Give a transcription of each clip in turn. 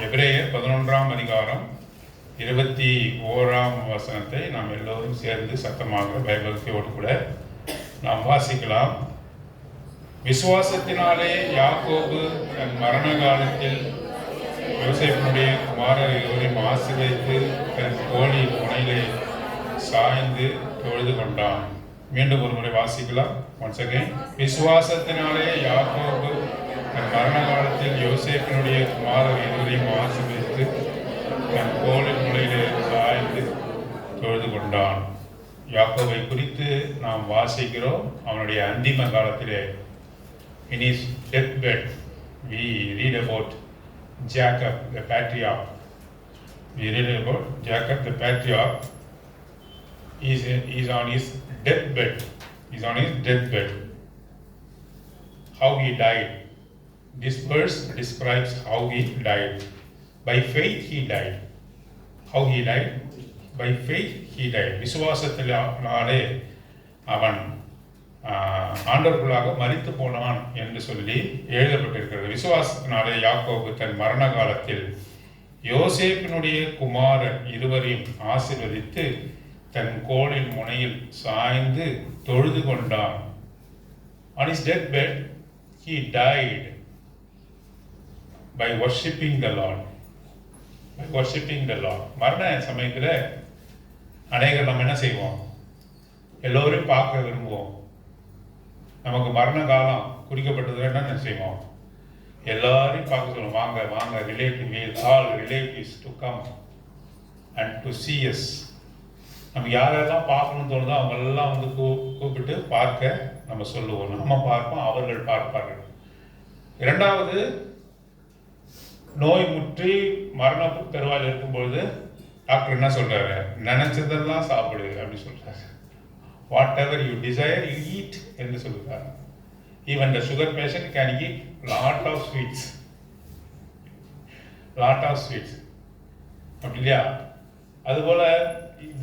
எபிரேயர் 11ஆம் அதிகாரம் 21ஆம் வசனத்தை நாம் எல்லோரும் சேர்ந்து சத்தமாக பயபக்தியோடு கூட நாம் வாசிக்கலாம். விசுவாசத்தினாலே யாக்கோபு தன் மரண காலத்தில் யோசேப்பினுடைய குமாரர் இருவரையும் ஆசீர்வதித்து தன் கோழி முனையிலே சாய்ந்து தொழுது கொண்டான். மீண்டும் ஒரு முறை வாசிக்கலாம். Once again. விசுவாசத்தினாலே யாக்கோபு தன் மரண காலத்தில் யோசேப்பினுடைய குமாரர் இருவரையும் ஆசீர்வதித்து தன் கோழி முனையிலே சாய்ந்து தொழுது கொண்டான். யாக்கோபை குறித்து நாம் வாசிக்கிறோம். அவனுடைய அந்திம காலத்திலே, in his deathbed, we read about Jacob the patriarch. We read about Jacob the patriarch. He is on his deathbed. He is on his deathbed. How he died. This verse describes how he died. By faith he died. How he died? By faith he died. விசுவாசத்தினாலே அவன் ஆண்டவர்களாக மரித்து போனான் என்று சொல்லி எழுதப்பட்டிருக்கிறது. விசுவாசத்தினாலே யாக்கோபு தன் மரண காலத்தில் யோசேப்பினுடைய குமாரர் இருவரையும் ஆசீர்வதித்து தன் கோலின் முனையில் சாய்ந்து தொழுது கொண்டான். On his deathbed he died by worshipping the Lord. By worshipping the Lord. மரண சமயத்தில் அநேகர் நம்ம என்ன செய்வோம்? எல்லோரையும் பார்க்க விரும்புவோம். நமக்கு மரண காலம் குறிக்கப்பட்டது என்ன செய்வோம்? எல்லாரையும் பார்க்க சொல்லுவோம். வாங்க வாங்க relative, all relatives to come and to see us. நம்ம யாரெல்லாம் பார்க்கணும்னு தோணுதோ அவங்களெல்லாம் வந்து கூப்பிட்டு பார்க்க நம்ம சொல்லுவோம். நம்ம பார்ப்போம், அவர்கள் பார்ப்பார்கள். இரண்டாவது, நோய் முற்றி மரண பெருவாயில் இருக்கும்பொழுது டாக்டர் என்ன சொல்றாரு? நினைச்சதெல்லாம் சாப்பிடு அப்படின்னு சொல்றாரு. Whatever you desire you eat என்று சொல்லுறாரு. Even the sugar patient can eat lot of sweets. Lot of sweets அப்படி இல்லையா? அதுபோல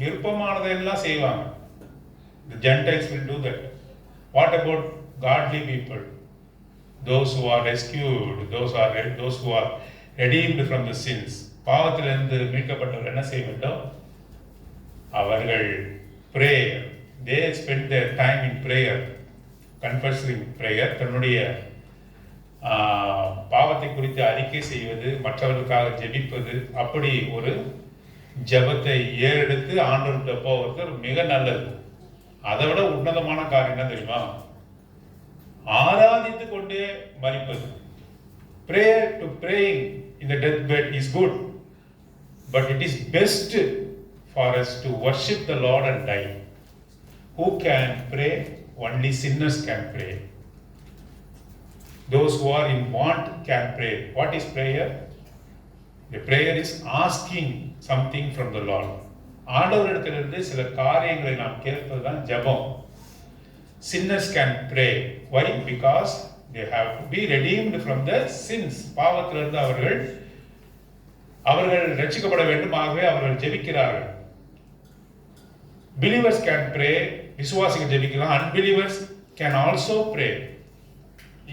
விருப்பமானதெல்லாம் செய்வாங்க. The Gentiles will do that. What about godly people? Those who are rescued, those who are redeemed from the sins. பாவத்திலிருந்து மீட்கப்பட்டவர் என்ன செய்ய வேண்டும்? அவர்கள் prayer. They spend their time in prayer, confessing prayer. தன்னுடைய பாவத்தை குறித்து அறிக்கை செய்வது, மற்றவர்களுக்காக ஜெபிப்பது, அப்படி ஒரு ஜெபத்தை ஏறெடுத்து ஆண்டவர்கிட்ட போவது மிக நல்லது. அதை விட உன்னதமான காரியம் என்ன தெரியுமா? ஆராதித்து கொண்டே மரிப்பது. Prayer to praying in the deathbed is good, but it is best for us to worship the Lord and die. Who can pray? Only sinners can pray. Those who are in want can pray. What is prayer? The prayer is asking something from the Lord. ஆண்டவரிடத்திலிருந்து சில காரியங்களை நாம் கேட்பது தான் ஜெபம். Sinners can pray. Why? Because they have to be redeemed from the sins. பாவத்திலிருந்து அவர்கள் ரட்சிக்கப்பட வேண்டும். ஆகவே அவர்கள் ஜெபிக்கிறார்கள். Believers can pray. விசுவாசிகள் ஜெபிக்கலாம். Unbelievers can also pray.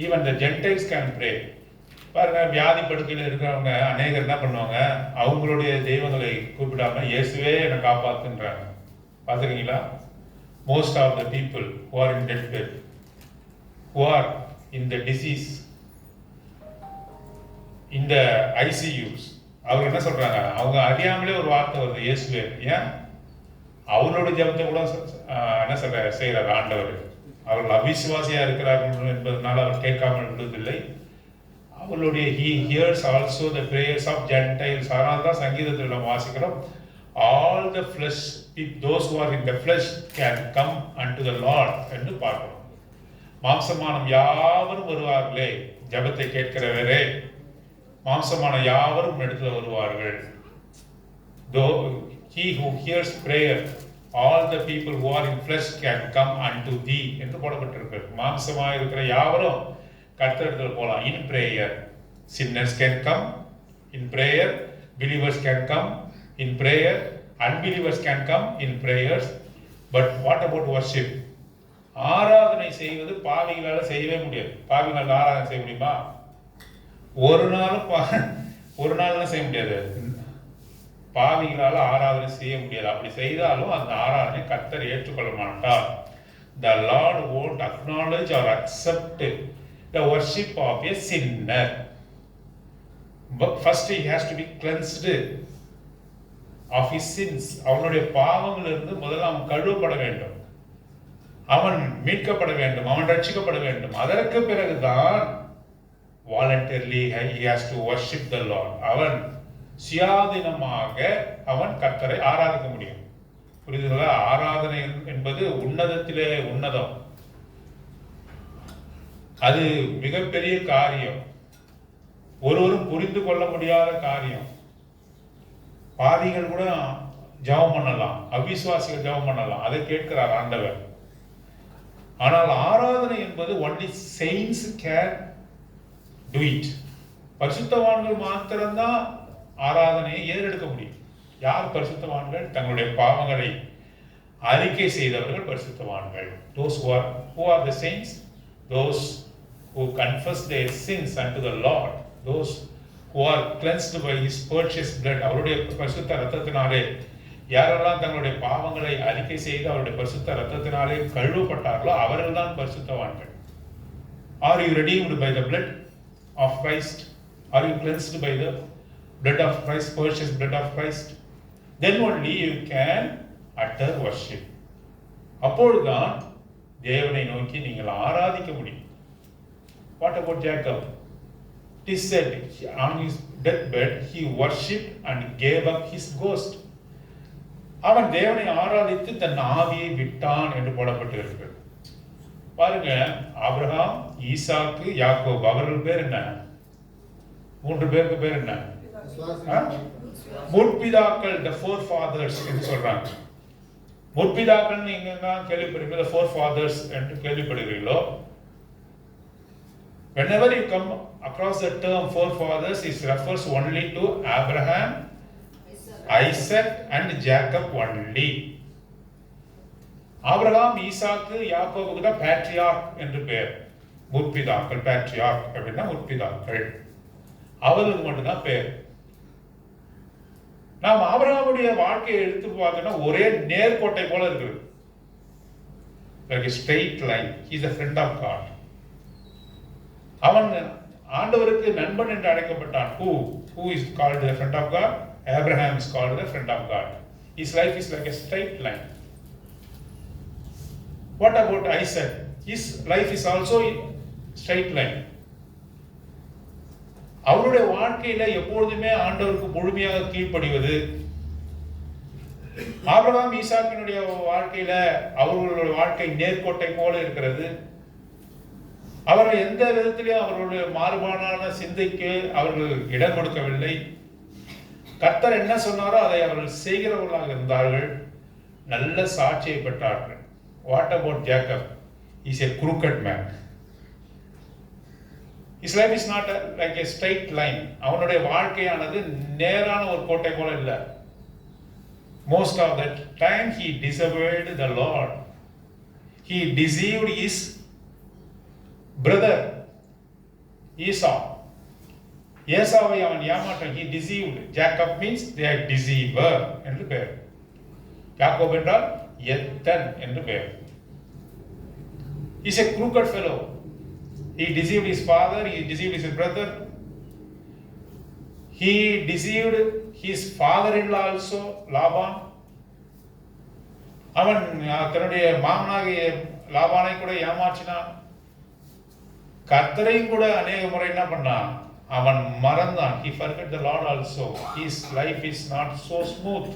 Even the Gentiles can pray. பாருங்க, வியாதி படுக்கையில் இருக்கிறவங்க அநேகர் என்ன பண்ணுவாங்க? அவங்களுடைய தெய்வங்களை கூப்பிடாம இயேசுவே என்னை காப்பாத்துன்றாங்க. பார்த்துருக்கீங்களா? Most of the people who are in deathbed, who are in the disease, in the ICUs, அவங்க என்ன சொல்றாங்க? அவங்க அறியாமலே ஒரு வார்த்தை வருது, இயேசுவே. ஏன்? அவங்களுடைய ஜெபத்தை கூட என்ன செய்யறாரு ஆண்டவர். அவர்கள் அவிசுவாசியா இருக்கிறார்கள் என்பதனால அவர் கேட்காமல் விடுவதில்லை. அவர்களுடைய he hears also the prayers of Gentiles. அதனால தான் சங்கீதத்தில் நம்ம வாசிக்கிறோம், all the flesh, those who are in the flesh can come unto the Lord என்று பார்க்கிறோம். மாம்சமான யாவரும் வருவார்களே, ஜெபத்தை கேட்கிறவரே, மாம்சமான யாவரும் இடத்துல வருவார்கள். Though he who hears prayer, all the people who are in flesh can come unto thee என்று போடப்பட்டிருக்கிறது. மாம்சமாக இருக்கிற யாவரும் கர்த்தரிடத்தில் போலாம். In prayer sinners can come. In prayer believers can come. In prayer unbelievers can come in prayers. But what about worship? ஆராதனை செய்வது பாவிகளால் செய்யவே முடியாது. பாவிகளால் ஆராதனை செய்ய முடியுமா? ஒரு நாளும் ஒரு நாள்லாம் செய்ய முடியாது. பாவிகளால் ஆராதனை செய்ய முடியாது. அப்படி செய்தாலும் அந்த ஆராதனை கர்த்தர் ஏற்றுக்கொள்ள மாட்டார். The Lord won't acknowledge or accept the worship of a sinner. But first he has to be cleansed of his sins. அவனுடைய பாவங்களிலிருந்து முதல்ல அவன் கழுவப்பட வேண்டும், அவன் மீட்கப்பட வேண்டும், அவன் ரட்சிக்கப்பட வேண்டும். அதற்கு பிறகுதான் voluntarily he has to worship the Lord. அவன் சுயாதீனமாக அவன் கர்த்தரை ஆராதிக்க முடியும். புரியுதுங்களா? ஆராதனை என்பது உன்னதத்திலே உன்னதம். அது மிகப்பெரிய காரியம், ஒருவரும் புரிந்து கொள்ள முடியாத காரியம். பாவிகள் கூட ஜெபம் பண்ணலாம், அவிசுவாசிகள் ஜெபம் பண்ணலாம், அதை கேட்கிறார் ஆண்டவர். ஆனால் ஆராதனை என்பது only saints can do it. பரிசுத்தவான்கள் மாத்திரம்தான் ஆராதனையை ஏறெடுக்க முடியும். யார் பரிசுத்தவான்கள்? தங்களுடைய பாவங்களை அறிக்கை செய்தவர்கள் பரிசுத்தவான்கள். Those who are the saints, those who confess their sins unto the Lord, those who are cleansed by his purchased blood. அவருடைய பரிசுத்த இரத்தத்தினாலே யாரெல்லாம் தங்களுடைய பாவங்களை அறிக்கை செய்து அவருடைய பரிசுத்த இரத்தத்தினாலே கழுவப்பட்டார்களோ அவர்கள் தான் பரிசுத்தவான்கள். Are you redeemed by the blood of Christ? Are you cleansed by the blood of Christ, purchased blood of Christ? Then only you can utter worship. அப்பொழுதுதான் தேவனை நோக்கி நீங்கள் ஆராதிக்க முடியும். What about Jacob? It is said on his deathbed he worshipped and gave up his ghost. அவன் தேவனை ஆராதித்து தன் ஆவியை விட்டான் என்று போடப்பட்டிருக்கிறது. பாருங்க, ஆபிரகாம், ஈசாக்கு, யாக்கோபு, அவர்கள் பேர் என்ன? 3 பேருக்கு பேர் என்ன? முற்பிதாக்கள், the forefathers என்று சொல்றாங்க. முற்பிதாக்கள் நீங்க தான் கேள்விப்படுறீங்க, the forefathers என்று கேள்விப்படுகிறீர்களோ? Whenever you come across the term forefathers, it refers only to Abraham, Isaac and Jacob only. Abraham, Isaac, யாக்கோபுக்கு தான் பேட்ரியார்க் என்று பெயர். முற்பிதாக்கள், பேட்ரியார்க் அப்படின்னா முற்பிதாக்கள், அவர்களுக்கு மட்டும்தான் பெயர். நாம் ஆபிரகாமுடைய வாழ்க்கையை எடுத்து பார்த்தோம்னா ஒரே நேர்கோட்டை போல இருக்குது. like a straight line. He is a friend of God. அவன் ஆண்டவருக்கு நண்பன் என்று அழைக்கப்பட்டான். Who is called the friend of God? Abraham is called the friend of God. His life is like a straight line. What about Isaac? His life is also a straight line. அவருடைய வாழ்க்கையில எப்பொழுதுமே ஆண்டவருக்கு முழுமையாக கீழ்ப்படிவது. Abraham, ஈசாக்கினுடைய வாழ்க்கையில அவர்களுடைய வாழ்க்கை நேர்கோட்டை போல இருக்கிறது. அவர்கள் எந்த விதத்திலும் அவர்களுடைய மாறுபாடான சிந்தைக்கு அவர்கள் இடம் கொடுக்கவில்லை. கர்த்தர் என்ன சொன்னாரோ அதை அவர்கள் செய்கிறவர்களாக இருந்தார்கள். நல்ல சாட்சியை பெற்றார்கள். What about Jacob? He is a crooked man. His life is not like a straight line. அவனுடைய வாழ்க்கையானது நேரான ஒரு கோட்டை போல இல்லை. Most of that time he disobeyed the Lord. He deceived his brother Esau. ஏசாவை அவன் ஏமாற்றான். He deceived. Jacob means they are deceiver என்று பெயர். யாக்கோபு என்றால் எத்தன் என்று பெயர். He is a crooked fellow. He deceived his father, he deceived his brother, he deceived his father-in-law also, Laban. அவன் தன்னுடைய மாமனாகிய லாபானை கூட ஏமாற்றினான். கர்த்தரையும் கூட அநேக முறை என்ன பண்ணான்? அவன் மறந்தான். He forgot the Lord also. His life is not so smooth.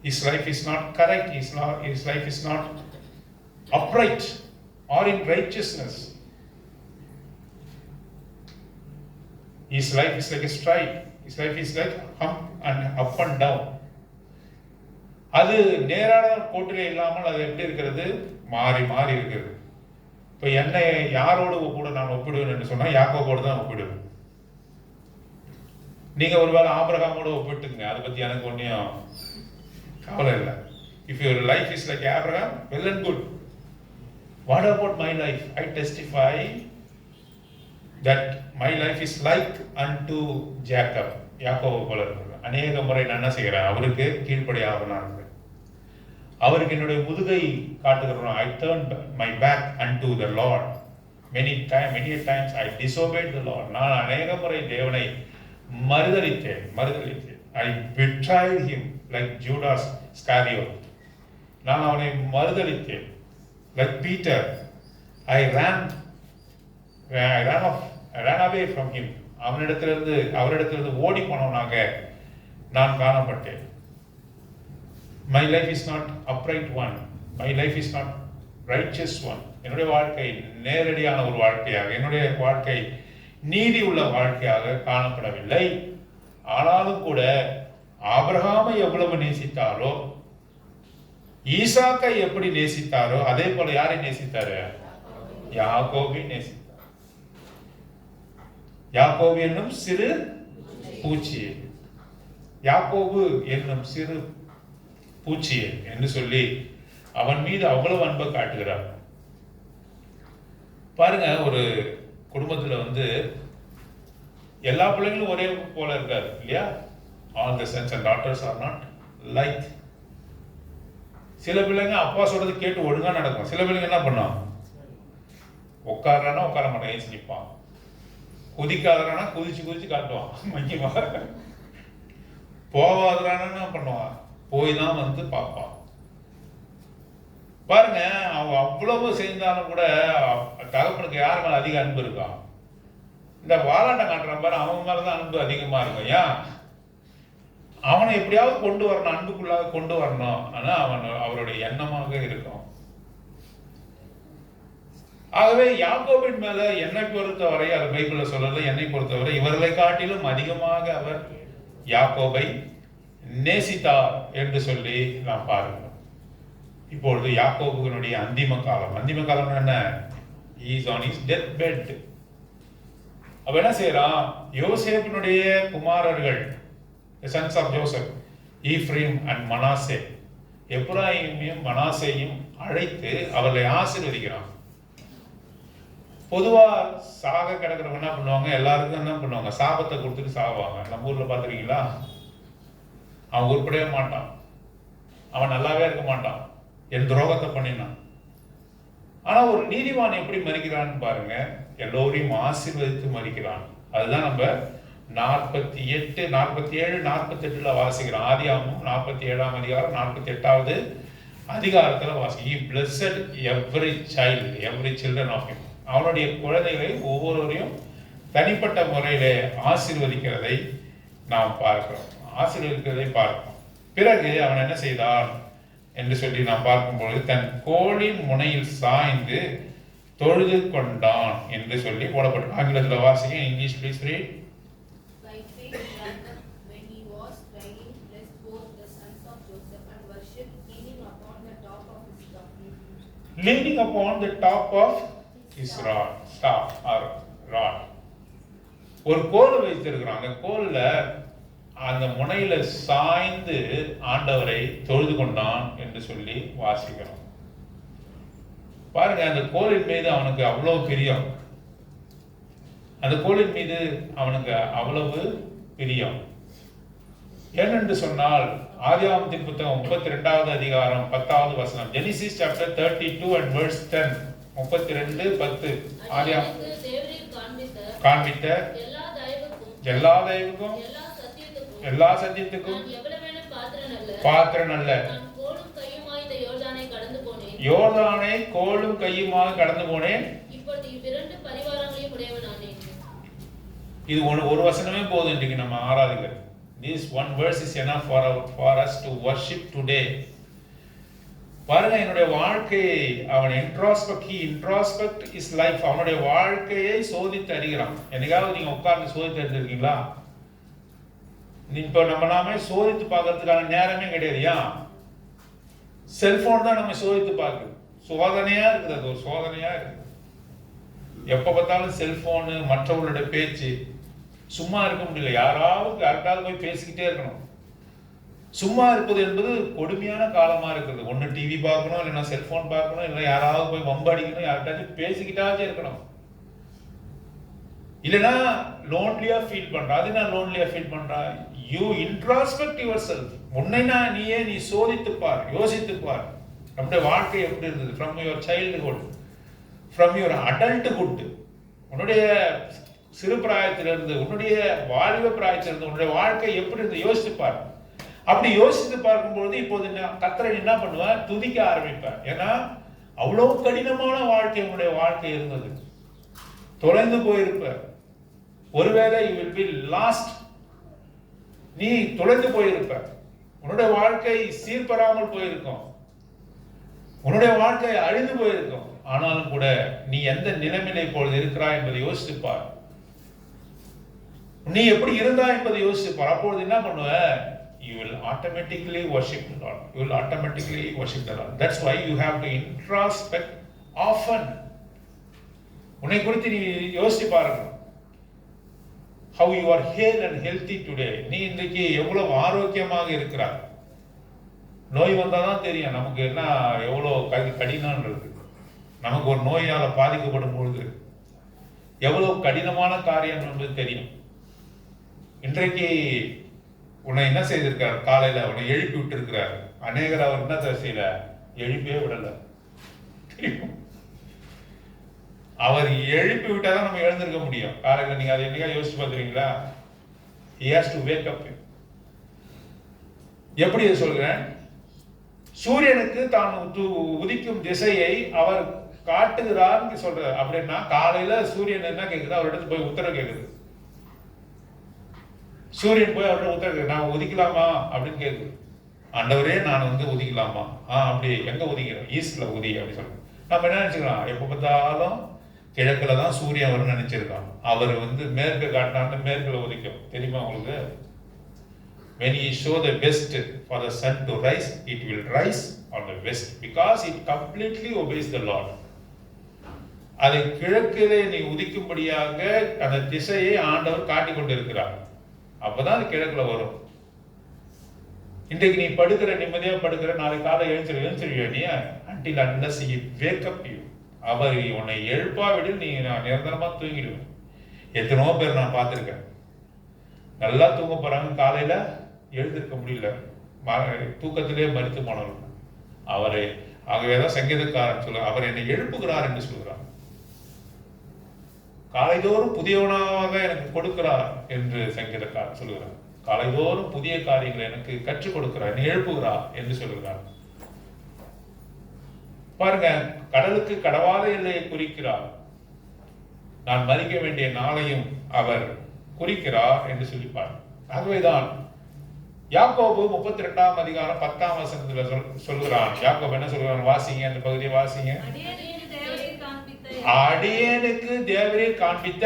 His life is not correct. His life is not upright or in righteousness. His life is like a strike. His life is like hump and up and down. அது நேரான கோட்டிலே இல்லாமல் அது எப்படி இருக்கிறது? மாறி மாறி இருக்கிறது. இப்போ என்னை யாரோடு நான் ஒப்பிடுவேன் என்று சொன்னால் யாக்கோபோடு தான் ஒப்பிடுவேன். நீங்க ஒருவேளை ஆபிரகாமோடு ஒப்பிட்டுங்க, அதை பத்தி எனக்கு ஒன்றும் கவலை இல்லை. If your life is like Abraham, well and good. What about my life? I testify that my life is like unto Jacob. யாக்கோபு போல இருக்கிறது. அநேக முறை நான் என்ன செய்கிறேன், அவருக்கு கீழ்ப்படியாக நான் இருக்கிறேன். அவருக்கு என்னுடைய முதுகை காட்டுகிறோம். I turned my back unto the Lord. Many times I disobeyed the Lord. நான் அநேக முறை தேவனை மறுதலித்தேன். I betrayed him like Judas Iscariot. நான் அவனை மறுதலித்தேன். Like Peter, I ran away from him. அவரிடத்திலிருந்து ஓடி போனவனாக நான் காணப்பட்டேன். My life is not upright one. My life is not righteous one. என்னுடைய வாழ்க்கை நேரடியான ஒரு வாழ்க்கையாக, என்னுடைய வாழ்க்கை நீதி உள்ள வாழ்க்கையாக காணப்படவில்லை. ஆனாலும் கூட ஆபிரகாமை எவ்வளவு நேசித்தாரோ, ஈசாக்கை எப்படி நேசித்தாரோ, அதே போல யாரை நேசித்தாரு? யாக்கோபை நேசித்தார். யாக்கோபு என்னும் சிறு பூச்சியே, யாக்கோபு என்னும் சிறு பூச்சியே என்று சொல்லி அவன் மீது அவ்வளவு அன்பை காட்டுகிறார். பாருங்க, ஒரு குடும்பத்துல எல்லா பிள்ளைங்களும் ஒரே போல இருக்காரு இல்லையா? All the sons and daughters are not like. சில பிள்ளைங்க அப்பா சொல்றது கேட்டு ஒழுங்கா நடக்கும். சில பிள்ளைங்க என்ன பண்ணும், உட்காரானா உட்கார மாட்டான், ஏசி நிற்பான். குதிக்காதரானா குதிச்சு காட்டுவான் மையமா. போவாதரானா என்ன பண்ணுவான், போய் தான் பார்ப்பான். பாருங்க, அவங்க அவ்வளவு செய்தாலும் கூட தகப்பனுக்கு யார் மேல அதிக அன்பு இருக்கா? இந்த வாலாட்டம் காட்டுறான் பாரு, அவன் மேலதான் அன்பு அதிகமா இருக்கும். ஏன்? அவனை எப்படியாவது கொண்டு வரணும், அன்புக்குள்ளாக கொண்டு வரணும். ஆனா அவருடைய எண்ணமாக இருக்கும். ஆகவே யாக்கோபின் மேல என்னை பொறுத்தவரை, அது பைபிள்ல சொல்லல, என்னை பொறுத்தவரை இவர்களை காட்டிலும் அதிகமாக அவர் யாக்கோபை நேசித்தார் என்று சொல்லி நாம் பார்க்கிறோம். இப்பொழுது யாக்கோபுனுடைய அந்திம காலம் என்ன? He is on his deathbed. அவ என்ன செய்யறான்? யோசேப்பினுடைய குமாரர்கள், the sons of Joseph, ஈப்ரீம் and Manasseh, எப்ராயிமையும் மனாசேயும் அழைத்து அவர்களை ஆசீர்வதிக்கிறான். பொதுவா சாக கிடக்கிறவங்க என்ன பண்ணுவாங்க, எல்லாருக்கும் என்ன பண்ணுவாங்க, சாபத்தை கொடுத்துட்டு சாவாங்க. நம்ம ஊர்ல பாத்துருக்கீங்களா? அவன் உருப்படவே மாட்டான், அவன் நல்லாவே இருக்க மாட்டான், என் துரோகத்தை பண்ணினான். ஆனா ஒரு நீதிமான் எப்படி மறிக்கிறான்னு பாருங்க, எல்லோரையும் ஆசீர்வதித்து மறிக்கிறான். அதுதான் நம்ம 47, 48 வாசிக்கிறோம். ஆதியாகமம் 47ஆம் அதிகாரம் 48வது அதிகாரத்துல வாசி. He blessed every children of him. அவனுடைய குழந்தைகளை ஒவ்வொருவரையும் தனிப்பட்ட முறையிலே ஆசீர்வதிக்கிறதை நாம் பார்க்கிறோம். பிறகு அவன் என்ன செய்தான் என்று சொல்லி நாம் பார்க்கும்பொழுது, தன் கோலின் முனையில் சாய்ந்து தொழுது கொண்டான் என்று சொல்லி போடப்பட்டு. ஆங்கிலத்தில் வாசிங்க. English please read. Leaning upon the top of his staff or rod. ஒரு கோல் வைத்திருக்கிறான். அந்த கோல்ல அந்த முனையில சாய்ந்து ஆண்டவரை தொழுது கொண்டான் என்று சொல்லி வாசிக்கிறோம். பாருங்க, அந்த கோலின் மீது அவனுக்கு அவ்வளவு பிரியம். அந்த கோலின் மீது அவனுக்கு அவ்வளவு பிரியம். ஏனென்று சொன்னால், ஆதியாகமத்தின் புத்தகம் 32வது அதிகாரம் 10வது வசனம். Genesis chapter 32 and verse 10. 32:10. ஆதியாகமம் காண்பித்த எல்லா தயவுக்கும் எல்லா சத்தியத்துக்கும் பாத்திரன் அல்ல, யோர்தானை கோலும் கையுமாக கடந்து போனேன். இது ஒரு வசனமே போதும் இன்றைக்கு நம்ம ஆராதிக்க. This one verse is enough for us to worship today. பாருங்க, என்னுடைய வாழ்க்கையை அவன் introspect his life. அவனுடைய வாழ்க்கையை சோதித்து அறிகிறான். என்னைக்காவது நீங்க உட்கார்ந்து சோதித்து அறிஞ்சிருக்கீங்களா? இப்போ நம்ம நாமே சோதித்து பார்க்கறதுக்கான நேரமே கிடையாது. ஏன்? செல்போன் தான் நம்ம சோதித்து பார்க்குது. சோதனையா இருக்குது, அது ஒரு சோதனையா இருக்குது. எப்ப பார்த்தாலும் செல்போனு, மற்றவர்களுடைய பேச்சு, சும்மா இருக்க முடியல. யாராவது போய் பேசிக்கிட்டே இருக்கணும். சும்மா இருப்பது என்பது கொடுமையான காலமா இருக்குது. ஒன்னு டிவி பார்க்கணும், இல்லைன்னா செல்போன் பார்க்கணும், இல்லை யாராவது போய் வம்படிக்கணும், யார்கிட்டாச்சும் பேசிக்கிட்டாச்சும் இருக்கணும். இல்லைன்னா லோன்லியா ஃபீல் பண்ற. அது நான் லோன்லியா ஃபீல் பண்றா. You introspect your self. உன்னை நீ சோதித்து பார், யோசித்து பார். நம்முடைய வாழ்க்கை எப்படி இருந்தது? From your childhood, from your adulthood, உன்னுடைய சிறு பிராயத்திலிருந்து, உன்னுடைய வாலிப பிராயத்திலிருந்து உன்னுடைய வாழ்க்கை எப்படி இருந்து யோசித்து பார். அப்படி யோசித்து பார்க்கும்போது இப்போது கர்த்தரை என்ன பண்ணுவேன்? துதிக்க ஆரம்பிப்பேன். ஏன்னா அவ்வளவு கடினமான வாழ்க்கை உன்னுடைய வாழ்க்கை இருந்தது. தொலைந்து போயிருப்ப. ஒருவேளை you will be lost. நீ தொலைந்து போயிருப்ப. உன்னுடைய வாழ்க்கை சீர்பெறாமல் போயிருக்கும். உன்னுடைய வாழ்க்கை அழிந்து போயிருக்கும். ஆனாலும் கூட நீ எந்த நிலைமையில இப்பொழுது இருக்கிறாய் என்பதை யோசித்துப்பார். நீ எப்படி இருந்தாய் என்பதை யோசித்துப்பார். அப்பொழுது என்ன பண்ணுவ? You will automatically worship the Lord. You will automatically worship the Lord. That's why you have to introspect often. உன்னை குறித்து நீ யோசித்து பாருங்க. How you are hale and healthy today. நீ இன்றைக்கு எவ்வளவு ஆரோக்கியமாக இருக்கிறாய். நோய் வந்தாதான் தெரியும் நமக்கு என்ன எவ்வளவு கடினம்ன்றது. நமக்கு ஒரு நோயால பாதிக்கப்படும் பொழுது எவ்வளவு கடினமான காரியம் என்பது தெரியும். இன்றைக்கு உன்னை என்ன செய்திருக்கார்? காலையில உன்னை எழுப்பி விட்டு இருக்கிறார். அநேகர் அவர் என்ன செய்யல? எழுப்பியே விடல. தெரியும், அவர் எழுப்பி விட்டாதான் நம்ம எழுந்திருக்க முடியும். காலையில நீங்க அதை என்னைக்கா யோசிச்சு பார்த்துருக்கீங்களா? He has to wake up. எப்படி சொல்கிறேன்? சூரியனுக்கு தான் உதிக்கும் திசையை அவர் காட்டுகிறார் சொல்றார். அப்படின்னா காலையில சூரியன் என்ன கேக்குது? அவரிடத்து போய் உத்தரவு கேக்குது. சூரியன் போய் அவர்கிட்ட உத்தரவு, நான் உதிக்கலாமா அப்படின்னு கேக்குது. ஆண்டவரே நான் உதிக்கலாமா? அப்படி எங்க உதிக்கிறோம்? ஈஸ்ட்ல உதி அப்படி சொல்றேன். நம்ம என்ன நினைச்சுக்கலாம்? எப்ப பார்த்தாலும் கிழக்குல தான் சூரியன் வரும்னு நினைச்சிருக்கோம். அவர் மேற்கு காட்டினான்னு மேற்குல உதிக்கும். தெரியுமா உங்களுக்கு? When he show the west for the sun to rise, it will rise on the west because it completely obeys the Lord. அதை கிழக்கிலே நீ உதிக்கும்படியாக அந்த திசையை ஆண்டவர் காட்டிக் கொண்டிருக்கிறார். அப்பதான் அது கிழக்குல வரும். இன்றைக்கு நீ படுக்கிற, நிம்மதியா படுக்கிற, நாளை காலை எழுந்திருவியா நீ? until unless he wake up you. அவர் உன்னை எழுப்பாவிடில் நீ நிரந்தரமா தூங்கிடுவேன். எத்தனோ பேர் நான் பார்த்திருக்கேன், நல்லா தூங்க போறாங்க, காலையில எழுந்திருக்க முடியல, தூக்கத்திலே மரித்து போனவர்கள். அவரை ஆகவேதான் சங்கீதக்காரன் சொல்ல, அவர் என்னை எழுப்புகிறார் என்று சொல்கிறார். காலைதோறும் புதியவனாக எனக்கு கொடுக்கிறார் என்று சங்கீதக்காரன் சொல்லுகிறார். காலைதோறும் புதிய காரியங்களை எனக்கு கற்றுக் கொடுக்கிறார், என்னை எழுப்புகிறார் என்று சொல்லுகிறார். பாருங்க, கடலுக்கு கடவாத எல்லையை குறிக்கிறார். நான் மறிக்க வேண்டிய நாளையும் அவர் குறிக்கிறார் என்று சொல்லிப்பார். ஆகவேதான் யாக்கோபு 32ஆம் அதிகாரம் 10ஆம் வசனத்துல சொல்கிறான். யாக்கோபு என்ன சொல்கிறான்? வாசிங்க, அந்த பகுதியை வாசிங்க. அடியேனுக்கு தேவரீர் காண்பித்த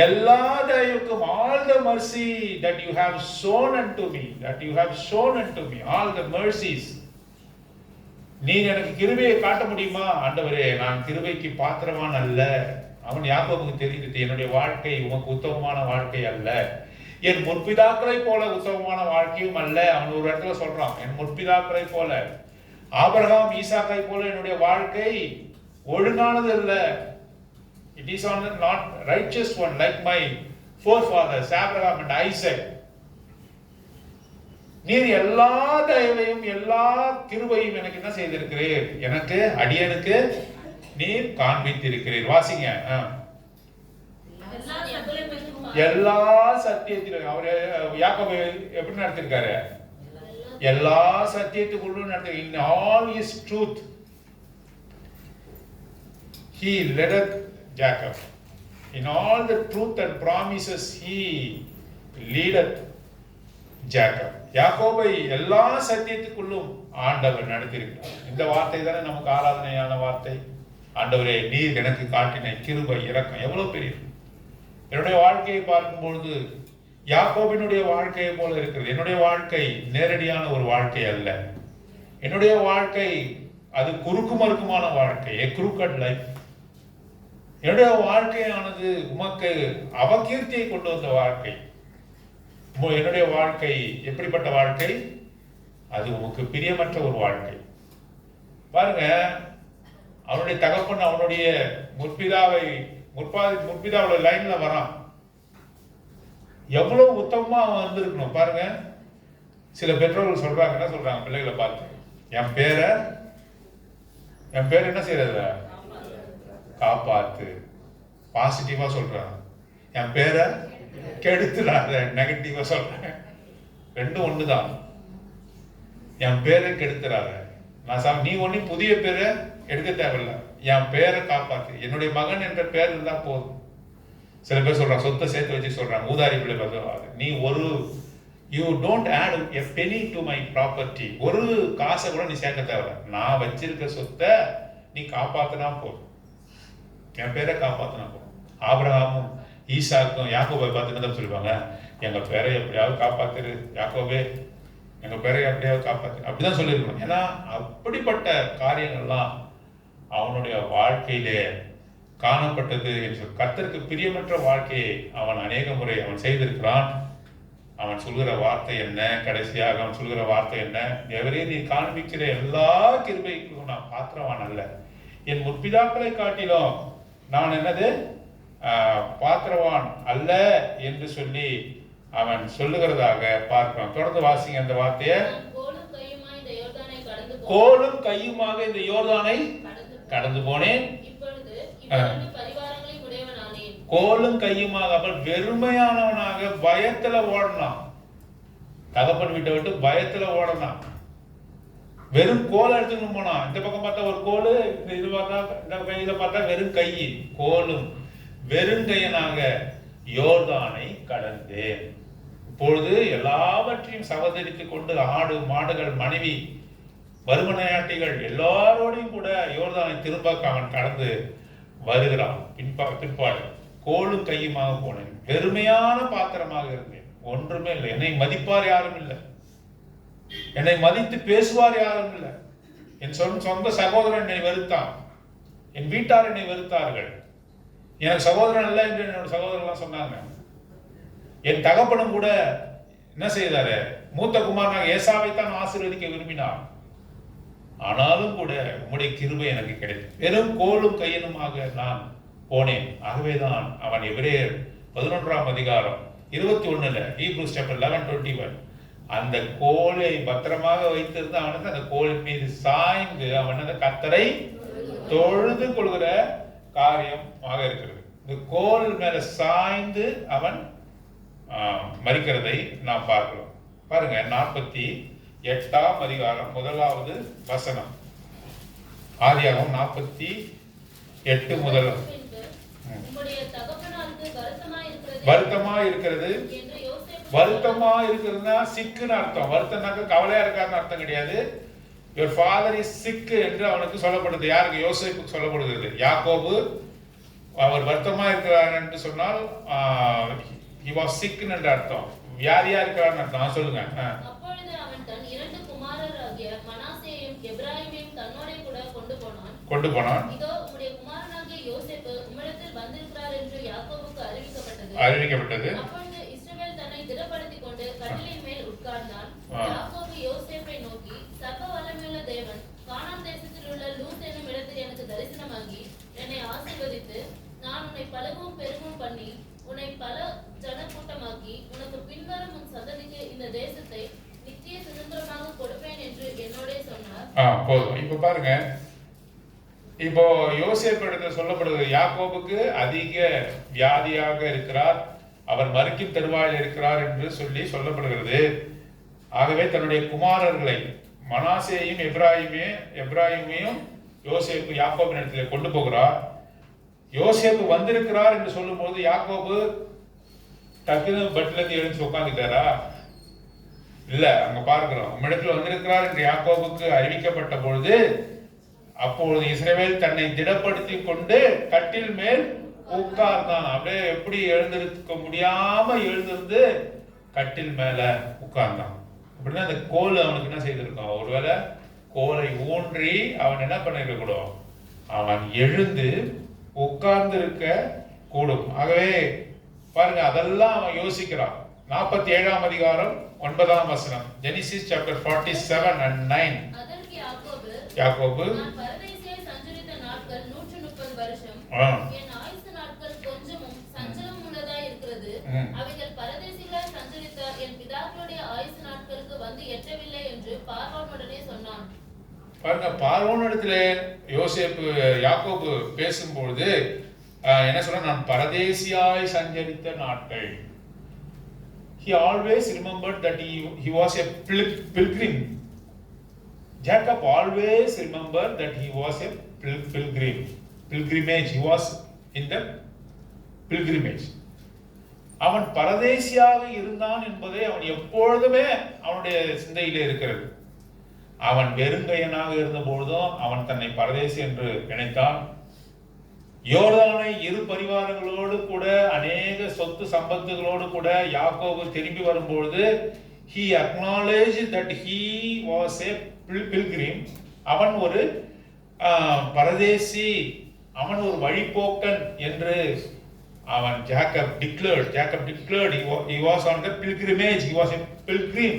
எல்லா தயவுக்கும், all the mercy that you have shown unto me, all the mercies. நீர் எனக்கு கிருபையை காட்ட முடியுமா? ஆண்டவரே, நான் கிருபைக்கு பாத்திரவான் அல்ல. அவன் யாக்கோபுக்கு தெரிந்தது, என்னுடைய வாழ்க்கை உமக்கு உத்தமமான வாழ்க்கை அல்ல, என் முற்பிதாக்களை போல உத்தமமான வாழ்க்கையும் அல்ல. அவன் ஒரு இடத்துல சொல்றான், என் முற்பிதாக்களை போல, ஆபிரகாம் ஈசாக்கை போல என்னுடைய வாழ்க்கை ஒழுங்கானது அல்ல. It is not righteous one like my forefathers Abraham and Isaac. நீர் எல்லா தயவையும் எல்லா கிருபையும் எனக்கு என்ன செய்திருக்கிறீர்? எனக்கு அடியனுக்கு நீர் காண்பித்திருக்கிறீர். வாசிங்க. எல்லா சத்தியத்திலும் அவர் யாக்கோபு எப்படி நடத்திருக்காரு? எல்லா சத்தியத்துக்குள்ளும் நடத்தி, in all his truth he leadeth Jacob. In all the truth and promises he leadeth Jacob. யாக்கோபை எல்லா சத்தியத்துக்குள்ளும் ஆண்டவர் நடத்தியிருக்கிறார். இந்த வார்த்தை தானே நமக்கு ஆராதனையான வார்த்தை. ஆண்டவரே, நீர் எனக்கு காட்டின கிருபை இரக்கம் எவ்வளவு பெரிய. என்னுடைய வாழ்க்கையை பார்க்கும்பொழுது யாக்கோபினுடைய வாழ்க்கையை போல இருக்கிறது. என்னுடைய வாழ்க்கை நேரடியான ஒரு வாழ்க்கை அல்ல. என்னுடைய வாழ்க்கை அது குறுக்கு மறுக்குமான வாழ்க்கை, a crooked life. என்னுடைய வாழ்க்கையானது உமக்கு அவகீர்த்தியை கொண்டு வந்த வாழ்க்கை. என்னுடைய வாழ்க்கை எப்படிப்பட்ட வாழ்க்கை? அது உமக்கு பிரியமற்ற ஒரு வாழ்க்கை. பாருங்க, அவனுடைய தகப்பன் அவனுடைய முற்பிதாவை முற்பிதாவோட லைன்ல வரான். எவ்வளவு உத்தமமா அவன் வந்திருக்கணும் பாருங்க. சில பெற்றோர்கள் சொல்றாங்க, என்ன சொல்றாங்க பிள்ளைகளை பார்த்து, என் பேரை என்ன செய்யறது, காப்பாத்து. பாசிட்டிவா சொல்றாங்க. என் பேரை கெடுத்துடாத, நெகட்டிவா சொல்றேன். ரெண்டும் ஒண்ணுதான். என் பேரை கெடுத்துறாத. நான் நீ ஒண்ணு புதிய பேரை எடுக்க தேவையில்ல, என் பேரை காப்பாத்து. என்னுடைய மகன் என்ற பேர் இருந்தா போதும். சில பேர் சொல்றாங்க, சொத்தை சேர்த்து வச்சு சொல்றாங்க, ஊதாரி பிள்ளை பார்த்து, நீ you don't add a penny to my property. ஒரு காசை கூட நீ சேர்க்க தேவை, நான் வச்சிருக்க சொத்தை நீ காப்பாத்தினா போதும், என் பேரை காப்பாத்தினா போதும். ஆபிரகாமும் ஈசாக்கும் யாக்கோபை பார்த்து என்ன சொல்லுவாங்க, எங்க பேரை எப்படியாவது காப்பாத்துரு யாக்கோபே, எங்க பேரை எப்படியாவது காப்பாத்து, அப்படிதான் சொல்லியிருக்கணும். ஏன்னா அப்படிப்பட்ட காரியங்கள்லாம் அவனுடைய வாழ்க்கையிலே காணப்பட்டது என்று. கர்த்தருக்கு பிரியமற்ற வாழ்க்கையை அவன் அநேக முறை அவன் செய்திருக்கிறான். அவன் சொல்கிற வார்த்தை என்ன, கடைசியாக அவன் சொல்கிற வார்த்தை என்ன, எவரே நீ காண்பிக்கிற எல்லா கிருபைக்கும் நான் பாத்திரவான் அல்ல, என் முற்பிதாக்களை காட்டிலும் நான் என்னது பாத்திரவான் அல்ல என்று சொல்லி அவன் சொல்லுகிறதாக பார்க்கிறோம். தொடர்ந்து வாசிங்க அந்த வார்த்தையை. கோலும் கையுமாக இந்த யோர்தானை கடந்து போனேன், கோலும் கையுமாக. அவள் வெறுமையானவனாக பயத்துல ஓடனான், தகப்பன் வீட்டை விட்டு பயத்துல ஓடனான். வெறும் கோலை எடுத்துன்னு போனான். இந்த பக்கம் பார்த்தா ஒரு கோலு, இது பார்த்தா இந்த கையில பார்த்தா வெறும் கை. கோலும் வெறுங்கையனாக யோர்தானை கடந்தேன். இப்பொழுது எல்லாவற்றையும் சகோதரித்துக் கொண்டு ஆடு மாடுகள் மனைவி வருமனையாட்டிகள் எல்லாரோடையும் கூட யோர்தானை திரும்ப அவன் கடந்து வருகிறான். பிற்பாடு கோலும் கையுமாக போனேன், வெறுமையான பாத்திரமாக இருந்தேன், ஒன்றுமே இல்லை, என்னை மதிப்பார் யாரும் இல்லை, என்னை மதித்து பேசுவார் யாரும் இல்லை. என் சொந்த சகோதரன் என்னை வெறுத்தான், என் வீட்டார் என்னை வெறுத்தார்கள், எனக்கு சகோதரன் இல்லை என்று என்னோட சகோதரர்லாம் சொன்னாங்க. என் தகப்பனும் கூட என்ன செய்தாரு, மூத்த குமாரனாக ஏசாவை தான் ஆசீர்வதிக்க விரும்பினார். ஆனாலும் கூட உம்முடைய கிருபை எனக்கு கிடைத்தது, வெறும் கோலும் கையனுமாக நான் போனேன். ஆகவேதான் அவன் எபிரேயர் 11ஆம் அதிகாரம் 21 ஹீப்ரூஸ் சாப்டர் 11:21 அந்த கோலை பத்திரமாக வைத்திருந்து அவனுக்கு அந்த கோலின் மீது சாய்ந்து அவன் அந்த கர்த்தரை தொழுது கொள்கிற காரியமாக இருக்கிறது. இந்த கோல் மேல சாய்ந்து அவன் மரிக்கிறதை நாம் பார்க்கிறோம். பாருங்க 48ஆம் அதிகாரம் 1வது வசனம். ஆதியாகமம் 48 முதல். வருத்தமா இருக்கிறது, வருத்தமா இருக்கிறதுனா சிக்குன்னு அர்த்தம். வருத்தம்னாக்க கவலையா இருக்காருன்னு அர்த்தம் கிடையாது. your father is sick என்று அவனுக்கு சொல்லப்படுது. யாருக்கு? யோசேப்புக்கு சொல்லப்படுகிறது. யாக்கோபு அவர் வருத்தமா இருக்கிறார் என்று சொன்னால் he was sick என்ற அர்த்தம், வியாதியா இருக்கிறார்னு அர்த்தம். சொல்லுங்க. அப்பொழுது அவன் தன் இரண்டு குமாரராகிய மனாசேயையும் எப்பிராயீமையும் தன்னோட கூட கொண்டு போனான். இதோ உம்முடைய குமாரனாகிய யோசேப்பு உம்மிடத்தில் வந்திருக்கிறார் என்று யாக்கோபுக்கு அறிவிக்கப்பட்டது. அப்பொழுது இஸ்ரவேல் தன்னை திடப்படுத்திக் கொண்டு கட்டிலின் மேல் உட்கார்ந்தான். யாக்கோபு யோசேப்பை நோக்கி, சர்வ வல்லமையுள்ள தேவன் கானான் தேசத்தில் உள்ள லூஸ் என்னும் இடத்தில் எனக்கு தரிசனமாகி என்னை ஆசீர்வதித்து, நான் உன்னை பலவும் பெருகும் பண்ணி உன்னை பல ஜனக்கூட்டமாக்கி உனக்கு பின்வரும் உன் சந்ததிக்கு இந்த தேசத்தை நித்திய சுதந்திரமாக கொடுப்பேன் என்று என்னோட சொன்னார். போதும். இப்ப பாருங்க, இப்போ யோசேப்பு இடத்துல சொல்லப்படுது, யாக்கோபுக்கு அதிக வியாதியாக இருக்கிறார், அவர் மறுக்கும் தருவாயில் இருக்கிறார் என்று சொல்லப்படுகிறது. ஆகவே தன்னுடைய குமாரர்களை மனாசேயையும் எப்ராயிமையும் யோசேப்பு யாக்கோபின் இடத்துல கொண்டு போகிறார். யோசேப்பு வந்திருக்கிறார் என்று சொல்லும் போது யாக்கோபு டக்குனு பெட்ல இருந்து எழுந்து உட்காந்துட்டாரா? இல்ல, அங்க பார்க்கிறோம், உம்மிடத்தில் வந்திருக்கிறார் என்று யாக்கோபுக்கு அறிவிக்கப்பட்ட பொழுது அப்பொழுது இஸ்ரவேல் தன்னை திடப்படுத்தி கொண்டு கட்டில் மேல் உட்கார்ந்தான். அப்படியே எப்படி எழுந்திருக்க முடியாம எழுந்திருந்து கட்டில் மேல உட்கார்ந்தான். அப்படின்னா அந்த கோல் அவனுக்கு என்ன செய்திருக்கான்? ஒருவேளை கோலை ஊன்றி அவன் என்ன பண்ணிருக்க கூடும், அவன் எழுந்து உட்கார்ந்து இருக்க கூடும். ஆகவே பாருங்க, அதெல்லாம் அவன் யோசிக்கிறான். 47ஆம் அதிகாரம் 9ஆம் வசனம். Genesis chapter 47 and 9. யாக்கோபு, நான் பரதேசிலே சஞ்சரித்த நாட்கள் 130 வருஷம், என் ஆயுசு நாட்கள் என் பிதாக்களுடைய ஆயுசு நாட்களுக்கு வந்து எட்டவில்லை என்று பார்வோனுடனே சொன்னான். பாருங்க, பார்வோனிடத்துல யோசேப்பு யாக்கோபு பேசும்பொழுது என்ன சொல்ற, நான் பரதேசியாய் சஞ்சரித்த நாட்கள். He always remembered that he was a pilgrim. Jacob always remembered that he was a pilgrimage. He was in the pilgrimage. அவன் பரதேசியாக இருந்தான் என்பதை அவன் எப்பொழுதுமே அவனுடைய சிந்தையிலே இருக்கிறது. அவன் வெறுங்கையனாக இருந்த பொழுதும் அவன் தன்னை பரதேசி என்று நினைத்தான். யோர்தானை இரு பரிவாரங்களோடு கூட அநேக சொத்து சம்பத்துகளோடு கூட யாக்கோபு திரும்பி வரும்பொழுது he acknowledged that he was a pilgrim. அவன் ஒரு பரதேசி, அவன் ஒரு வழிபோக்கன் என்று அவன் Jacob declared he was on the pilgrimage, he was a pilgrim.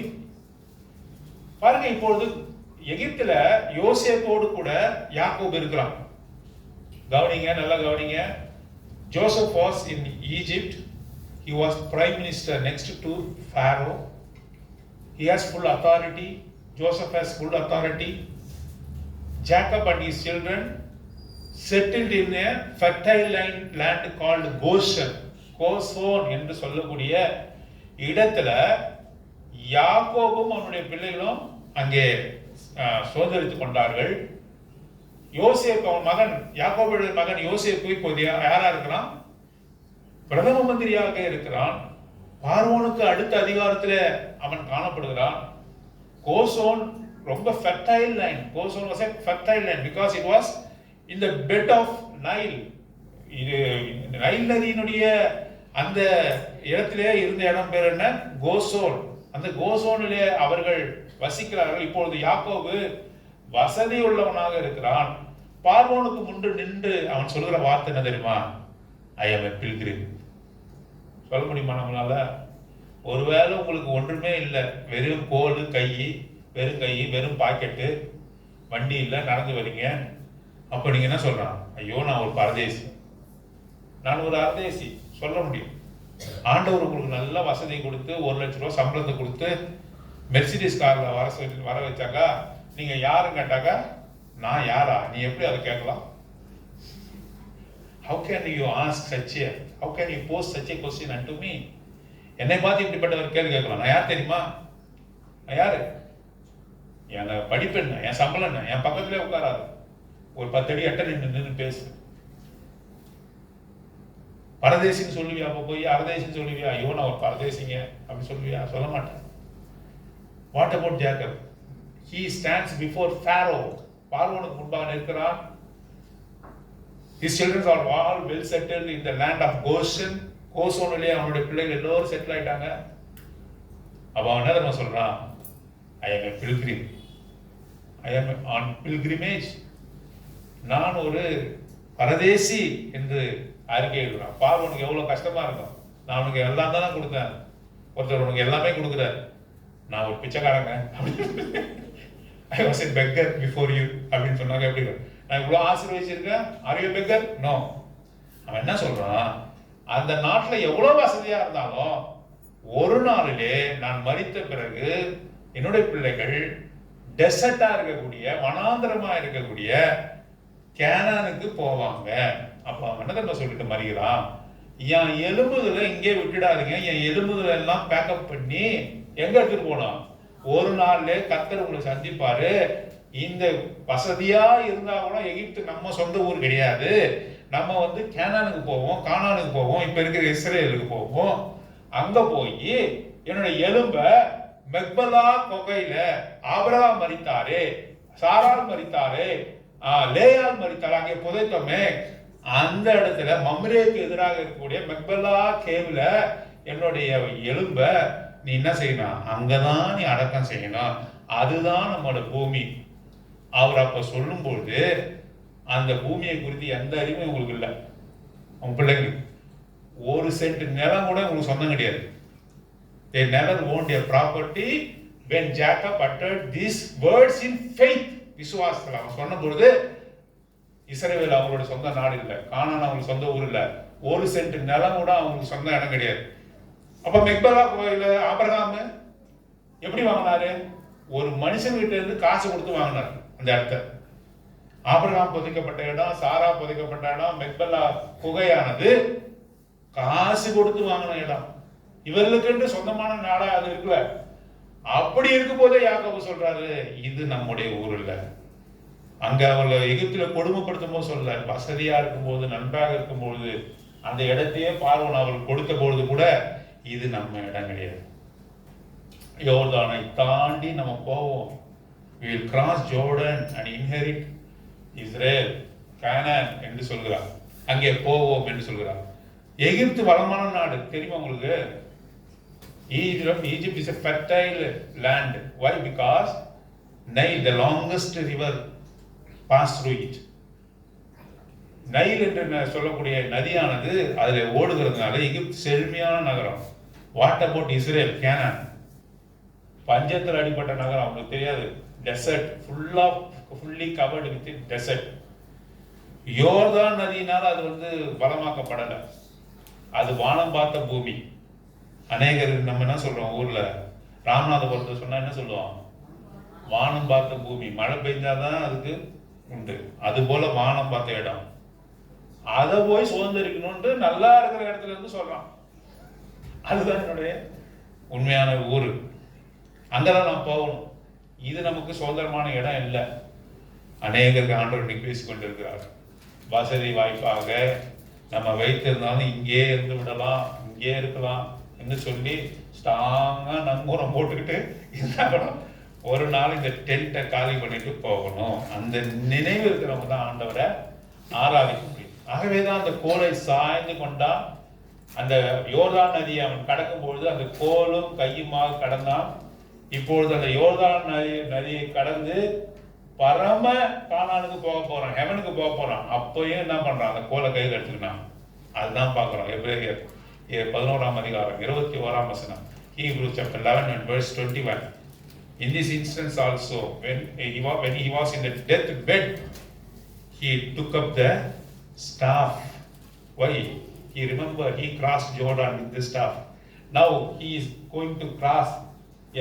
பாருங்க, இப்பொழுது எகிப்துல யோசேப்போடு கூட யாக்கோபு இருக்கிறான். கவனிங்க, நல்லா கவனிங்க. Joseph was in Egypt. He was prime minister next to Pharaoh. He has full authority. Joseph has full authority. Jacob and his children settled in a fertile land called Goshen என்று சொல்லக்கூடிய இடத்துல யாக்கோபும் அவனுடைய பிள்ளைகளும் அங்கே சுதந்திரித்துக் கொண்டார்கள். யோசேப்பு, அவன் மகன் யாக்கோபுடைய மகன் யோசேப்பு இப்போது யாரா இருக்கிறான்? பிரதம மந்திரியாக இருக்கிறான். பார்வோனுக்கு அடுத்த அதிகாரத்தில் அவன் காணப்படுகிறான். கோசோன் ரொம்ப fertile land. Goshen was a fertile land because it was in the bed of Nile. இது நைல் நதியினுடைய அந்த இடத்திலே இருந்த இடம் பேர் என்ன? கோசோன். அந்த கோசோனிலே அவர்கள் வசிக்கிறார்கள். இப்பொழுது யாக்கோபு வசதி உள்ளவனாக இருக்கிறான். பார்வோனுக்கு முன்பு நின்று அவன் சொல்கிற வார்த்தை என்ன தெரியுமா? ஐ am a pilgrim. சொல்ல முடியுமா நம்மளால? ஒருவேளை உங்களுக்கு ஒன்றுமே இல்லை, வெறும் கோல் கை, வெறும் பாக்கெட்டு, வண்டி இல்லை, நடந்து வரீங்க. அப்போ நீங்க என்ன சொல்றான்? ஐயோ, நான் ஒரு பரதேசி, நான் ஒரு அரதேசி சொல்ல முடியும். ஆண்டவர் உங்களுக்கு நல்ல வசதி கொடுத்து 1 லட்சம் ரூபாய் சம்பளத்தை கொடுத்து மெர்சிடிஸ் கார்ல வர வச்சாக்கா நீங்க யாருன்னு கேட்டாக்கா நான் யாரா? நீ எப்படி அதை கேட்கலாம்? How can you ask such a, how can you pose such a question unto me? என்னை பார்த்து இப்படிப்பட்ட ஒரு கேள்வி கேட்கலாம். நான் யார் தெரியுமா? நான் யாரு? என் படிப்பு என்ன, என் சம்பளம் என்ன? என் பக்கத்திலே உட்காராது, ஒரு 10 அடி எட்ட நின்று பேசு. பரதேசின்னு சொல்லுவியா? அப்போ போய் அரதேசின்னு சொல்லுவியா? ஐயோ, நான் ஒரு பரதேசிங்க அப்படின்னு சொல்லுவியா? சொல்ல மாட்டேன். What about Jacob? He stands before Pharaoh. பார்வோனுக்கு முன்பாக நிற்கிறான். His children are all well settled in the land of Goshen. கோசோனிலே அவனுடைய பிள்ளைகள் எல்லோரும் செட்டில் ஆயிட்டாங்க. அப்ப அவன் என்ன சொல்றான்? I am a pilgrim. I am on pilgrimage. நான் ஒரு பரதேசி என்று அறிக்கை எழுதுறான். பார்வோனுக்கு எவ்வளவு கஷ்டமா இருக்கும். நான் உனக்கு எல்லாம் தானே கொடுத்தேன், ஒருத்தர் உனக்கு எல்லாமே கொடுக்குறாரு, நான் ஒரு பிச்சைக்காரங்க, I was a beggar before you அப்படின்னு சொன்னாங்க. எப்படி நான் இவ்வளோ ஆசீர்வதிச்சிருக்கேன், are you a beggar? No. அவன் என்ன சொல்றான்? அந்த நாட்டில் எவ்வளோ வசதியா இருந்தாலும் ஒரு நாளிலே நான் மரித்த பிறகு என்னுடைய பிள்ளைகள் டெசர்ட்டா இருக்கக்கூடிய, வனாந்திரமா இருக்கக்கூடிய கேனானுக்கு போவாங்க. அப்ப அவன் என்ன தெரியுமா சொல்லிட்டு மறிக்கிறான்? என் எலும்புகளை இங்கே விட்டுடாதீங்க, என் எலும்புகளை எல்லாம் பேக்கப் பண்ணி எங்க எடுத்துட்டு போனோம்? ஒரு நாள்ல கர்த்தர் உங்களை சந்திப்பாரு. இந்த வசதியா இருந்தா கூட எகிப்து நம்ம சொந்த ஊர் கிடையாது. நம்ம கேனானுக்கு போவோம், கானானுக்கு போவோம், இப்ப இருக்கிற இஸ்ரேலுக்கு போவோம். அங்க போய் என்னுடைய எலும்ப மெக்பலா கொகையில ஆபிரகாம் மரித்தாரு, சாராள் மரித்தாரு, லேயால் மரித்தாரு, அங்கே புதைத்தோமே, அந்த இடத்துல மம்ரேக்கு எதிராக இருக்கக்கூடிய மெக்பலா கேவ்ல என்னுடைய எலும்ப நீ என்ன செய்யணும்? அங்கதான் நீ அடக்கம் செய்யணும், அதுதான் நம்மளோட பூமி. அவர் அப்ப சொல்லும்போது அந்த பூமியை குறித்து எந்த அறிவும் உங்களுக்கு இல்லை. உங்க பிள்ளைங்களுக்கு 1 சென்ட் நிலம் கூட உங்களுக்கு சொந்தம் கிடையாது. They never owned a property when Jacob uttered these words in faith. விசுவாசத்தில் அவன் சொன்ன பொழுது இஸ்ரவேல் அவங்களோட சொந்த நாடு இல்லை, கானான் அவங்களுக்கு சொந்த ஊர் இல்லை, 1 சென்ட் நிலம் கூட அவங்களுக்கு சொந்த இடம் கிடையாது. அப்ப மெக்பலா கோயில ஆபிரகாம் எப்படி வாங்கினாரு? ஒரு மனுஷன் கிட்ட இருந்து காசு கொடுத்து வாங்கினார் அந்த இடத்த. ஆபிரகாம் புதைக்கப்பட்ட இடம், சாரா புதைக்கப்பட்ட இடம், மெக்பலா குகையானது காசு கொடுத்து வாங்கின இடம். இவர்களுக்கு சொந்தமான நாடா அது இருக்குல்ல. அப்படி இருக்கும் போதே யாக்கோபு சொல்றாரு, இது நம்முடைய ஊர் இல்ல. அங்க அவளை எகிப்துல கொடுமைப்படுத்தும் போது சொல்ல, வசதியா இருக்கும் போது, நன்றாக இருக்கும் பொழுது, அந்த இடத்தையே பார்வன் அவள் கொடுத்த பொழுது கூட இது நம்ம இடம் கிடையாது. யோர்தானை தாண்டி நம்ம போவோம். we will cross Jordan and inherit Israel, Canaan என்று சொல்கிறார். அங்கே போவோம் என்று சொல்கிறார். எகிப்து வளமான நாடு தெரியுமா உங்களுக்கு? Egypt is a fertile land. Why? Because Nile, the longest river, passed through it. Nile என்று சொல்லக்கூடிய நதியானது அதில் ஓடுகிறதுனால எகிப்து செழுமையான நகரம். What about Israel, Canaan? பஞ்சத்தில் அடிப்பட்ட நகரம். அவங்களுக்கு தெரியாது. Desert, fully covered with desert. யோர்தான் நதியினால் அது பலமாக்கப்படலை. அது வானம் பார்த்த பூமி. அநேகர் நம்ம என்ன சொல்றோம் ஊர்ல, ராமநாதபுரத்தை சொன்னா என்ன சொல்லுவோம்? வானம் பார்த்த பூமி. மழை பெய்ஞ்சாதான் அதுக்கு உண்டு. அது போல வானம் பார்த்த இடம். அதை போய் சுதந்திரிக்கணும்னு நல்லா இருக்கிற இடத்துல இருந்து சொல்றான். அதுதான் என்னுடைய உண்மையான ஊரு. அங்கதான் நான் போகணும். இது நமக்கு சுதந்திரமான இடம் இல்லை. அநேகருக்கு ஆண்டவர் பேசிக் கொண்டிருக்கிறார். வசதி வாய்ப்பாக நம்ம வைத்திருந்தாலும் இங்கே இருந்து விடலாம், இங்கே இருக்கலாம் என்று சொல்லி ஸ்ட்ராங்கா நங்கூரம் போட்டுக்கிட்டு இருந்தாலும் ஒரு நாள் இந்த டென்ட்டை காலி பண்ணிட்டு போகணும். அந்த நினைவு இருக்கிறவங்க தான் ஆண்டவரை ஆராதிக்க முடியும். ஆகவேதான் அந்த கோலை சாய்ந்து கொண்டா. அந்த யோர்தான் நதியை அவன் கடக்கும் பொழுது அந்த கோலும் கையுமாக கடந்தான். இப்பொழுது அந்த யோர்தான் நதியை கடந்து பரம கானானுக்கு போக போறான், ஹெவனுக்கு போக போறான். அப்பயும் என்ன பண்றான்? அந்த கோலை கையில் எடுத்துக்கினான். அதுதான் பார்க்கிறோம். எபிரேயர் 11ஆம் அதிகாரம் 21ஆம் வசனம். Hebrews chapter 11 and verse 21. In this instance also, when he was in the death bed, he took up the staff. Why? He remembered he crossed Jordan with the staff. Now he is going to cross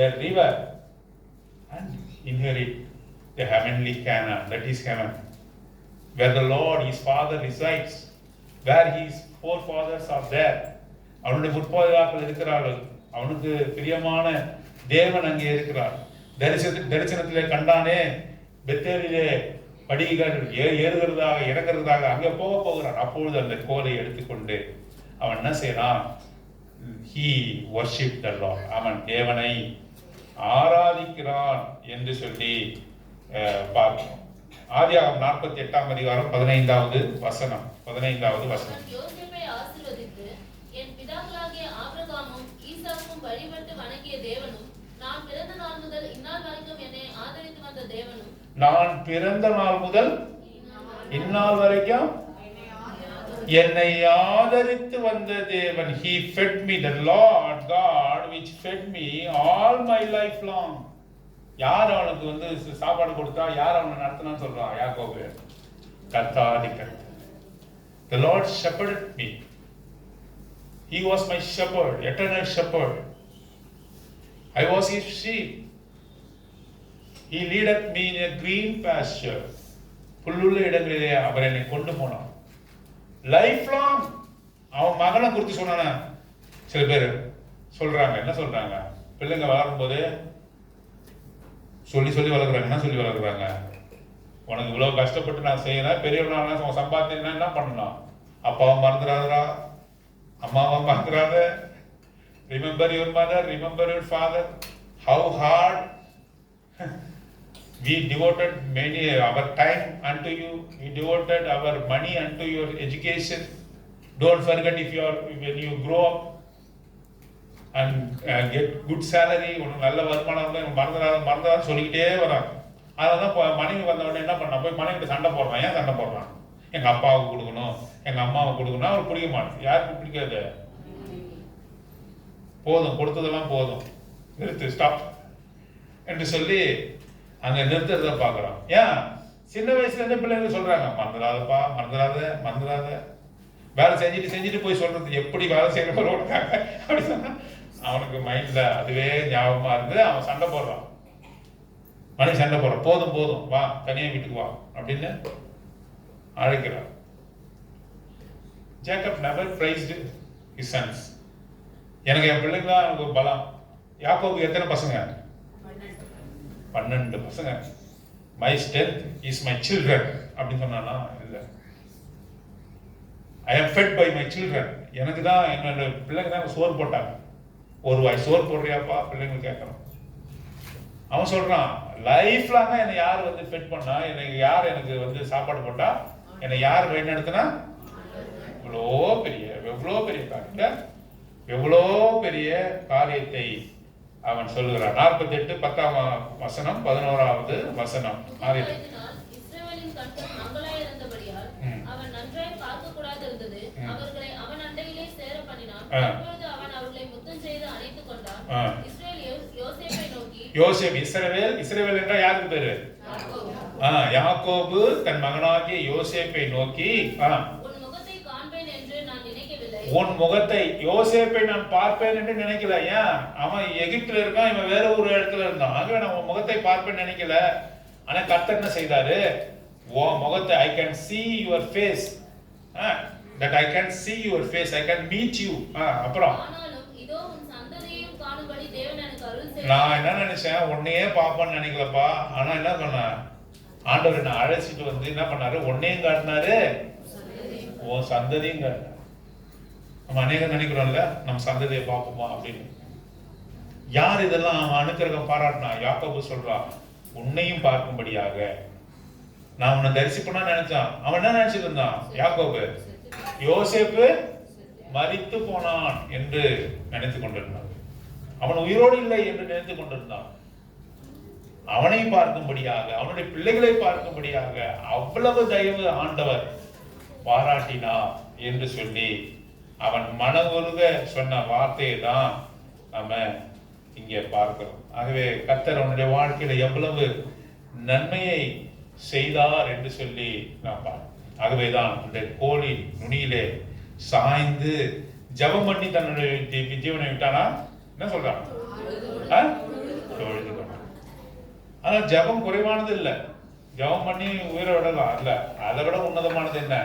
a river and inherit the heavenly Canaan, that is heaven, where the Lord, his Father, resides, where his forefathers are there. அவனுடைய முற்போதாக்கள் இருக்கிறார்கள். அவனுக்கு பிரியமான தேவன் அங்கே இருக்கிறார். தரிசனத்திலே கண்டானே, பெத்தேலிலே படிகள் ஏறுகிறதாக இறங்குறதாக அங்கே போகிறான். அப்பொழுது அந்த கோலை எடுத்துக்கொண்டு அவன் என்ன செய்யறான்? he worshiped the Lord. அவன் தேவனை ஆராதிக்கிறான் என்று சொல்லி பார்க்கிறோம். ஆதியாகமம் 48ஆம் அதிகாரம் 15வது வசனம். யோசேப்பை ஆசீர்வதித்து என் பிதாக்களாகிய ஆபிரகாமும் ஈசாக்கும் வழிபட்டு வணங்கிய தேவனும், நான் பிறந்த நாள் முதல் இந்நாள் வரைக்கும் என்னை ஆதரித்து வந்த தேவனும், நான் பிறந்த நாள் முதல் இந்நாள் வரைக்கும் என்னை ஆதரித்து வந்த தேவன். He fed me, the Lord God which fed me all my life long. யார் அவனுக்கு சாப்பாடு கொடுத்தா, யார் அவனை நடத்தினான்னு சொல்றான் யாக்கோபு? கர்த்தாதி கர்த்தர். The Lord shepherded me. He was my shepherd, eternal shepherd. I was his sheep. He leadeth me in a green pasture. புல்லுள்ள இடங்களிலே அவர் என்னை கொண்டு போனான். Life long. அவன் மகனை குறித்து சொன்னான. சில பேர் சொல்றாங்க, என்ன சொல்றாங்க? பிள்ளைங்க வளரும் போது சொல்லி வளர்க்குறாங்க. என்ன சொல்லி வளர்க்குறாங்க? உனக்கு இவ்வளவு கஷ்டப்பட்டு நான் செய்யறேன், பெரியவனா சம்பாத்தினா என்ன பண்ணலாம்? அப்பாவை மறந்துடாதரா, அம்மாவை மறந்துடாத. Remember your mother, remember your father. How heart we devoted many our time unto you, we devoted our money unto your education. Don't forget, if you are, when you grow up and get good salary, உனக்கு நல்ல வருமானம் இருந்தால் மறந்துடாத சொல்லிக்கிட்டே வராங்க. அதனால மனைவி வந்தவொடனே என்ன பண்ணா? போய் மனைவிட்டு சண்டை போடுறான். ஏன் சண்டை போடுறான்? எங்க அப்பாவுக்கு கொடுக்கணும், எங்க அம்மாவுக்கு கொடுக்கணும். அவர் பிடிக்க மாட்டேன். யாருக்கு பிடிக்காது? போதும், கொடுத்ததெல்லாம் போதும், நிறுத்து, ஸ்டாப் என்று சொல்லி அங்க நிறுத்தத்தை பார்க்குறோம். ஏன்? சின்ன வயசுல இருந்து பிள்ளைங்க சொல்றாங்க, மறந்துடாதப்பா, மறந்துடாத. வேலை செஞ்சுட்டு போய் சொல்றது எப்படி வேலை செய்யற உனக்காக அப்படி சொன்னா அவனுக்கு மைண்ட்ல அதுவே ஞாபகமா இருந்து அவன் சண்டை போடுறான். மனைவி சண்டை போடுறான், போதும் போதும் வா தனியா வீட்டுக்கு வா அப்படின்னு அழைக்கிறான். Jacob never praised his sons. எனக்கு என் பிள்ளைங்க தான் எனக்கு ஒரு பலம். யாக்கோபுக்கு எத்தனை பசங்க? 12 பசங்க. My strength is my children அப்படின்னு சொன்னானா? இல்லை. I am fed by my children. எனக்கு தான் என்னோட பிள்ளைங்க தான் சோறு போட்டாங்க. ஒரு வாய் சோறு போடுறியாப்பா பிள்ளைங்களுக்கு கேட்கணும். அவன் சொல்றான், லைஃப் லாங்கா என்னை யார் வந்து ஃபெட் பண்ணா, எனக்கு யார் எனக்கு வந்து சாப்பாடு போட்டா, என்னை யார் வழிநடத்தினா, எவ்வளோ பெரிய காரியம், எவ்வளோ பெரிய காரியத்தை அவன் சொல்லுகிறான். 48 10ஆம் வசனம் 11வது வசனம். அவன் நன்றாய் பார்க்க கூடாது இருந்தது. அவர்களை அவன் அண்டையிலே சேர பண்ணினான். அப்பொழுது அவன் அவர்களை முத்தம் செய்து அணைத்துக் கொண்டான். இஸ்ரவேல் யோசேப்பை நோக்கி, யோசேப் இஸ்ரவேல் என்றால் யாருக்கு பேரு? யாக்கோபு தன் மகனாகிய யோசேப்பை நோக்கி, உன் முகத்தை காண்பேன் என்று நான் நினைக்கவில்லை. உன் முகத்தை யோசேப்பை நான் பார்ப்பேன் என்று நினைக்கல. ஏன்? அவன் எகிப்துல இருக்கான், இவன் வேற ஒரு இடத்துல இருந்தான். ஆகவே நான் உன் முகத்தை பார்ப்பேன் நினைக்கல. ஆனா கர்த்தர் என்ன செய்தாரு? உன் முகத்தை I can see your face. That I can see your face. I can meet you. அப்புறம் நான் என்ன நினைச்சேன், உன்னையே பாப்பான்னு நினைக்கலப்பா. ஆனா என்ன பண்ண, ஆண்டவர் நான் அழைச்சிட்டு வந்து என்ன பண்ணாரு, உன்னையும் காட்டினாரு, உன் சந்ததியும் காட்டினாரு. நம்ம அநேகம் நினைக்கிறோம்ல, நம்ம சந்ததியை பார்ப்போமா அப்படின்னு. யார் இதெல்லாம் அவன் அனுக்கிரகம் பாராட்டினா? யாக்கோபு சொல்றான், உன்னையும் பார்க்கும்படியாக நான் உன்னை தரிசிப்பனா நினைச்சான். அவன் என்ன நினைச்சிட்டு இருந்தான்? யாக்கோபு யோசேப்பு மரித்து போனான் என்று நினைத்துக் கொண்டிருந்தான். அவன் உயிரோடு இல்லை என்று நினைத்துக் கொண்டிருந்தான். அவனை பார்க்கும்படியாக, அவனுடைய பிள்ளைகளை பார்க்கும்படியாக அவ்வளவு தயவு ஆண்டவர் பாராட்டினார் என்று சொல்லி அவன் மன உருக சொன்ன வார்த்தையை தான் நம்ம இங்கே பார்க்கிறோம். ஆகவே கர்த்தர் அவனுடைய வாழ்க்கையில எவ்வளவு நன்மையை செய்தார் என்று சொல்லி நாம் பார்க்கிறோம். ஆகவேதான் இந்த கோழி நுனியிலே சாய்ந்து ஜபம் பண்ணி தன்னுடைய ஜீவனை விட்டானா? என்ன சொல்றான்? ஆனா ஜபம் குறைவானது இல்ல. ஜபம் பண்ணி உயிரை விடலாம் இல்ல, அதை விட உன்னதமானது என்ன?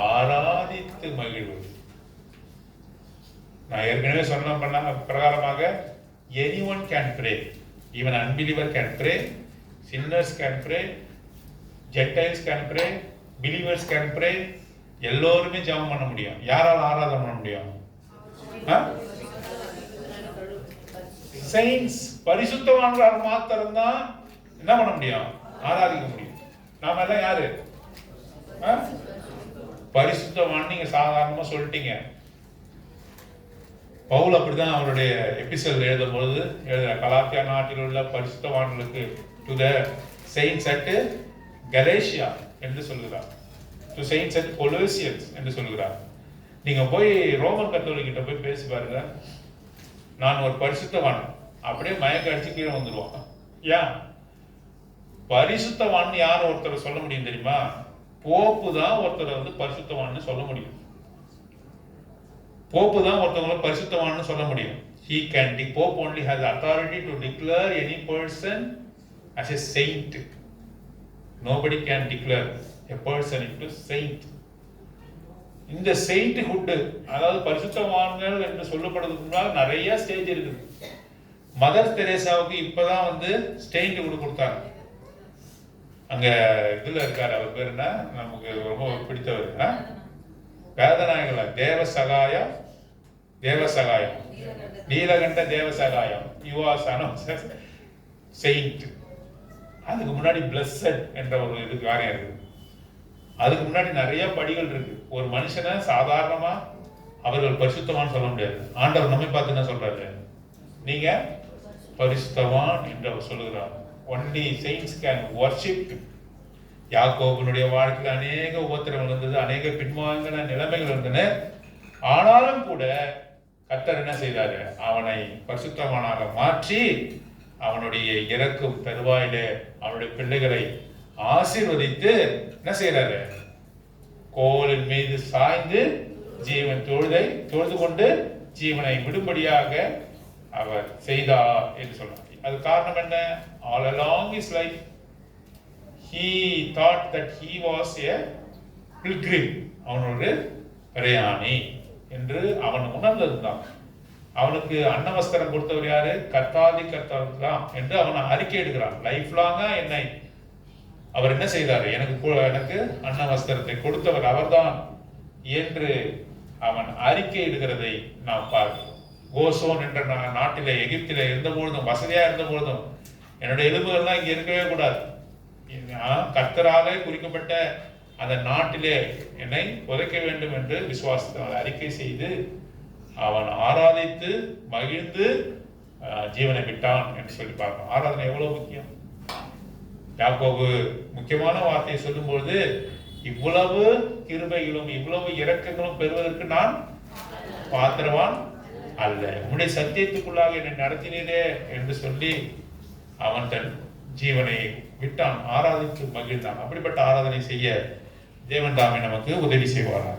ஆராதித்து மகிழ்வது. நான் ஏற்கனவே சொன்ன பண்ண பிரகாரமாக anyone can pray, even unbeliever can pray, sinners can pray, Gentiles can pray, believers can pray. எல்லோருமே ஜெபம் பண்ண முடியும். யாரால ஆராதனை பண்ண முடியும்? saints, பரிசுத்தவான்கள் மாத்திரம் தான் என்ன பண்ண முடியும்? ஆராதிக்க முடியும். நாம எல்லாம் யாரு? பரிசுத்தவான் நீங்க சாதாரணமா சொல்லிட்டீங்க. பவுல் அப்படிதான் அவருடைய எபிசோட் எழுதும் பொழுது எழுதுற, கலாத்தியா நாட்டில் உள்ள பரிசுத்தவான்களுக்கு to the saints at Galatia என்று சொல்கிறார், டு saints at Colossians என்று சொல்கிறார். நீங்க போய் ரோமன் கத்தோலிக்க கிட்ட போய் பேசி பாருங்க, நான் ஒரு பரிசுத்தவான், அப்படியே மயக்க அடிச்சு கீழே வந்துடுவான். ஏன்? பரிசுத்தவான் யார் ஒருத்தர் சொல்ல முடியும் தெரியுமா? போப்பு தான் ஒருத்தரை வந்து பரிசுத்தவான்னு சொல்ல முடியும். போப்பு தான் ஒருத்தவங்களை பரிசுத்தவான்னு சொல்ல முடியும். He can, the Pope only has authority to declare any person as a saint. Nobody can declare a person into saint. இந்த sainthood, அதாவது பரிசுத்தவான்கள் என்று சொல்லப்படுறதுக்கு முன்னால் நிறைய ஸ்டேஜ் இருக்குது. மதர் தெரேசாவுக்கு இப்பதான் வந்து sainthood கொடுத்தாங்க. அங்க இதுல இருக்காரு, அவர் பேர் என்ன, நமக்கு ரொம்ப பிடித்தவர், வேதநாயகல தேவசகாயம் நீலகண்ட தேவசகாயம், யுவாஸ் அனௌன்சர் செயின்ட். அதுக்கு முன்னாடி பிளஸட் என்ற ஒரு இது காரியம் இருக்கு. அதுக்கு முன்னாடி நிறைய படிகள் இருக்கு. ஒரு மனுஷனை சாதாரணமா அவர்கள் பரிசுத்தவான் சொல்ல முடியாது. ஆண்டவர் நம்மை பார்த்து என்ன சொல்றாரு? நீங்க பரிசுத்தவான் என்று அவர் சொல்லுகிறார். Only saints can worship. யாக்கோபுனுடைய வாழ்க்கையில் அநேக உபத்திரங்கள் இருந்தது, அநேக பின்வாங்கின நிலைமைகள் இருந்தன. ஆனாலும் கூட கர்த்தர் என்ன செய்தாரு? அவனை பரிசுத்தவானாக மாற்றி அவனுடைய இறக்கும் பெருவாயிலே அவனுடைய பிள்ளைகளை ஆசீர்வதித்து என்ன செய்யறாரு? கோலின் மீது சாய்ந்து ஜீவன் தொழுது கொண்டு ஜீவனை விடும்படியாக அவர் செய்தார் என்று சொல்றார். அது காரணம் என்ன? All along his life he thought that he was a pilgrim. அவன் ஒரு பிரயாணி என்று அவன் உணர்ந்திருந்தான். அவனுக்கு அன்னவஸ்திரம் கொடுத்தவர் யாரு? கர்த்தாதி கர்த்தர் தான் என்று அவன் அறிக்கை எடுக்கிறான். லைஃப் லாங்கா என்னை அவர் என்ன செய்தார்? எனக்கு அன்னவஸ்திரத்தை கொடுத்தவர் அவர்தான் என்று அவன் அறிக்கை இடுகிறதை நாம் பார்க்கிறோம். கோசோன் என்ற நாட்டிலே, எகிப்திலே இருந்த பொழுதும், வசதியா இருந்த பொழுதும், என்னுடைய எலும்புகள்லாம் இங்க இருக்கவே கூடாது, கர்த்தராலே குறிக்கப்பட்ட அந்த நாட்டிலே என்னை புதைக்க வேண்டும் என்று விசுவாசத்தை அறிக்கை செய்து அவன் ஆராதித்து மகிழ்ந்து ஜீவனை விட்டான் என்று சொல்லி பார்க்கணும். ஆராதனை எவ்வளவு முக்கியம். யாக்கோபு முக்கியமான வார்த்தையை சொல்லும் பொழுது, இவ்வளவு கிருபைகளும் இவ்வளவு இரக்கங்களும் பெறுவதற்கு நான் பாத்திரவான் அல்ல, உன்னுடைய சத்தியத்துக்குள்ளாக என்னை நடத்தினீரே என்று சொல்லி அவன் தன் ஜீவனை விட்டான், ஆராதித்து மகிழ்ந்தான். அப்படிப்பட்ட ஆராதனை செய்ய தேவன் தாமே நமக்கு உதவி செய்வாராக.